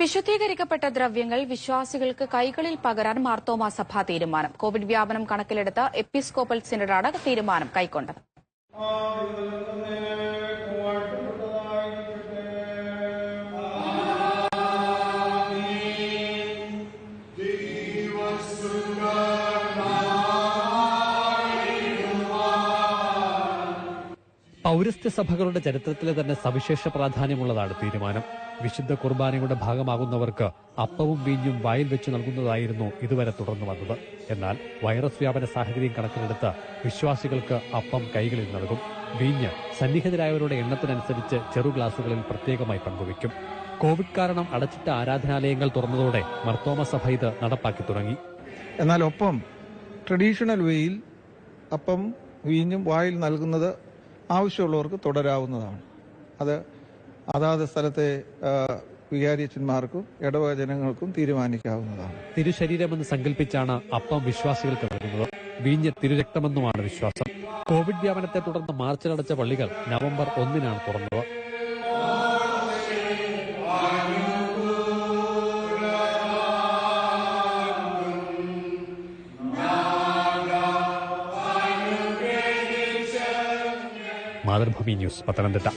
വിശുദ്ധീകരിക്കപ്പെട്ട ദ്രവ്യങ്ങൾ വിശ്വാസികൾക്ക് കൈകളിൽ പകരാൻ മാർത്തോമാ സഭ തീരുമാനം. കോവിഡ് വ്യാപനം കണക്കിലെടുത്ത് എപ്പിസ്കോപ്പൽ സിനഡാണ് തീരുമാനം കൈക്കൊണ്ടത്. പൗരസ്ത്യ സഭകളുടെ ചരിത്രത്തിലെ തന്നെ സവിശേഷ പ്രാധാന്യമുള്ളതാണ് തീരുമാനം. വിശുദ്ധ കുർബാനയുടെ ഭാഗമാകുന്നവർക്ക് അപ്പവും വീഞ്ഞും വായിൽ വെച്ച് നൽകുന്നതായിരുന്നു ഇതുവരെ തുടർന്നു വന്നത്. എന്നാൽ വൈറസ് വ്യാപന സാഹചര്യം കണക്കിലെടുത്ത് വിശ്വാസികൾക്ക് അപ്പം കൈകളിൽ നൽകും. വീഞ്ഞ് സന്നിഹിതരായവരുടെ എണ്ണത്തിനനുസരിച്ച് ചെറു ഗ്ലാസുകളിൽ പ്രത്യേകമായി പങ്കുവയ്ക്കും. കോവിഡ് കാരണം അടച്ചിട്ട ആരാധനാലയങ്ങൾ തുറന്നതോടെ മാർത്തോമാ സഭ ഇത് നടപ്പാക്കി തുടങ്ങി. എന്നാൽ ഒപ്പം ട്രഡീഷണൽ വേയിൽ അപ്പം വീഞ്ഞും വായിൽ നൽകുന്നത് ആവശ്യമുള്ളവർക്ക് തുടരാവുന്നതാണ്. അത് അതാത് സ്ഥലത്തെ വികാരിയച്ചന്മാർക്കും ഇടവക ജനങ്ങൾക്കും തീരുമാനിക്കാവുന്നതാണ്. തിരുശരീരമെന്ന് സങ്കല്പിച്ചാണ് അപ്പം വിശ്വാസികൾക്ക് നൽകുന്നത്. വീഞ്ഞ് തിരുരക്തമെന്നുമാണ് വിശ്വാസം. കോവിഡ് വ്യാപനത്തെ തുടർന്ന് മാർച്ചിലടച്ച പള്ളികൾ നവംബർ 1 തുറന്നത്. മാതൃഭൂമി ന്യൂസ്, പത്തനംതിട്ട.